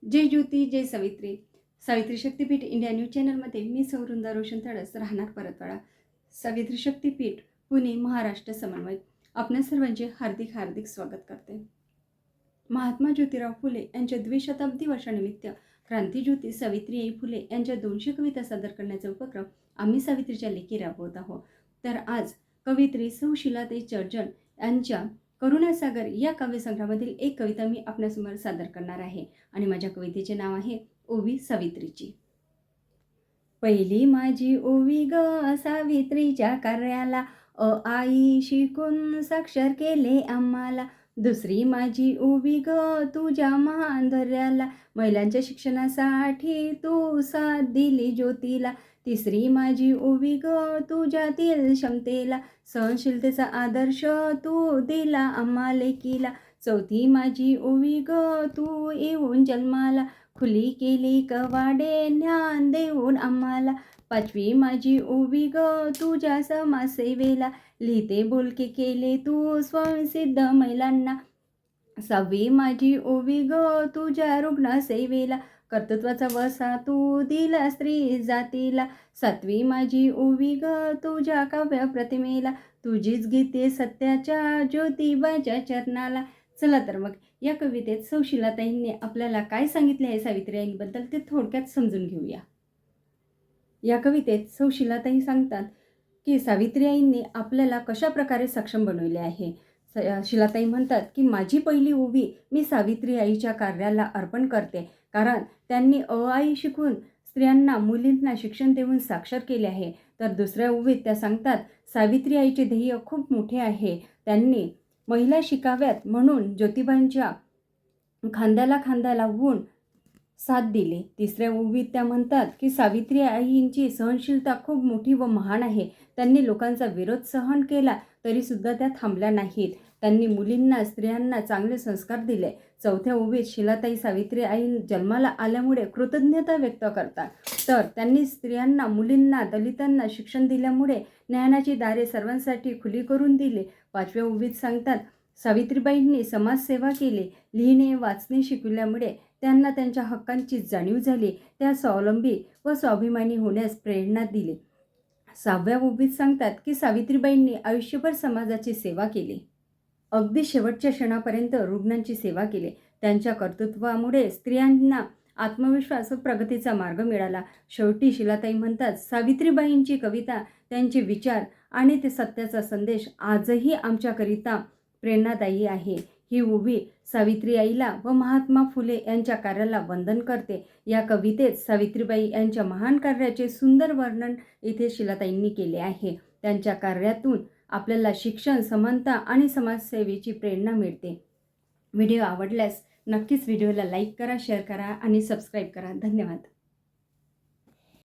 जय ज्योती जय सावित्री. सावित्री शक्तीपीठ India news चॅनलमध्ये मी सौवृंदा रोशन तडस राहणार परतवाडा. सावित्री शक्तीपीठ पुणे महाराष्ट्र समन्वय आपणा सर्वांचे हार्दिक हार्दिक स्वागत करते. महात्मा ज्योतिराव फुले यांच्या द्विशताब्दी वर्षानिमित्त क्रांतीज्योती सावित्रीबाई फुले यांच्या 200 कविता सादर करण्याचा उपक्रम आम्ही सावित्रीच्या लेखी राबवत आहोत. तर आज कवयित्री सौ शीलाताई चर्जन यांच्या करुणासागर या काव्यसंग्रहामधील एक कविता मी आपल्यासमोर सादर करणार आहे आणि माझ्या कवितेचे नाव आहे ओवी सावित्रीची. पहिली माझी ओवी ग सावित्रीच्या कार्याला, आई शिकून साक्षर केले आम्हाला. दुसरी माझी ओवी ग तुझ्या महान धैर्याला, महिलांच्या शिक्षणासाठी तू साथ दिली ज्योतीला. तिसरी माझी ओवी ग तुझ्यातील क्षमतेला, सहनशीलतेचा आदर्श तू दिला आम्हा लेकीला. चौथी माझी ओवी ग तू येऊन जन्माला, खुली केली कवाडे ज्ञान देऊन आम्हाला. पाचवी माझी ओवी ग तुझ्या समाजसेवेला, लिहिते बोलके केले तू स्वयंसिद्ध महिलांना. सहावी माझी ओवी ग तुझ्या रुग्णसेवेला, कर्तृत्वाचा वसा तू दिला स्त्री जातीला. सातवी माझी ओवी ग तुझ्या काव्य प्रतिमेला, तुझीच गीते सत्याच्या ज्योतिबाच्या चरणाला. चला तर मग या कवितेत सौ शीलाताईंनी आपल्याला काय सांगितले आहे सावित्रीबाईंबद्दल ते थोडक्यात समजून घेऊया. या कवितेत सौ शीलाताई सांगतात की सावित्रीबाईंनी आपल्याला कशा प्रकारे सक्षम बनवले आहे. शीलाताई म्हणतात की माझी पहिली ओवी मी सावित्री आईच्या कार्याला अर्पण करते, कारण त्यांनी आई शिकून स्त्रियांना मुलींना शिक्षण देऊन साक्षर केले आहे. तर दुसऱ्या ओवीत त्या सांगतात सावित्री आईचे ध्येय खूप मोठे आहे, त्यांनी महिला शिकाव्यात म्हणून ज्योतिबांच्या खांद्याला खांदा लावून साथ दिली. तिसऱ्या ओवीत त्या म्हणतात की सावित्री आईंची सहनशीलता खूप मोठी व महान आहे, त्यांनी लोकांचा विरोध सहन केला तरीसुद्धा त्या थांबल्या नाहीत, त्यांनी मुलींना स्त्रियांना चांगले संस्कार दिले. चौथ्या ओवीत शीलाताई सावित्री आई जन्माला आल्यामुळे कृतज्ञता व्यक्त करतात, तर त्यांनी स्त्रियांना मुलींना दलितांना शिक्षण दिल्यामुळे ज्ञानाची दारे सर्वांसाठी खुली करून दिली. पाचव्या ओवीत सांगतात सावित्रीबाईंनी समाजसेवा केली, लिहिणे वाचणे शिकवल्यामुळे त्यांना त्यांच्या हक्कांची जाणीव झाली, त्या स्वावलंबी व स्वाभिमानी होण्यास प्रेरणा दिली. सहाव्या ओवीत सांगतात की सावित्रीबाईंनी आयुष्यभर समाजाची सेवा केली, अगदी शेवटच्या क्षणापर्यंत रुग्णांची सेवा केली. त्यांच्या कर्तृत्वामुळे स्त्रियांना आत्मविश्वास व प्रगतीचा मार्ग मिळाला. शेवटी शीलाताई म्हणतात सावित्रीबाईंची कविता, त्यांचे विचार आणि ते सत्याचा संदेश आजही आमच्याकरिता प्रेरणादायी आहे. ही ओवी सावित्री आईला व महात्मा फुले यांच्या कार्याला वंदन करते. या कवितेत सावित्रीबाई यांच्या महान कार्याचे सुंदर वर्णन इथे शीलाताईंनी केले आहे. त्यांच्या कार्यातून आपल्याला शिक्षण, समानता आणि समाजसेवेची प्रेरणा मिळते. व्हिडिओ आवडल्यास नक्कीच व्हिडिओला लाईक करा, शेअर करा आणि सबस्क्राईब करा. धन्यवाद.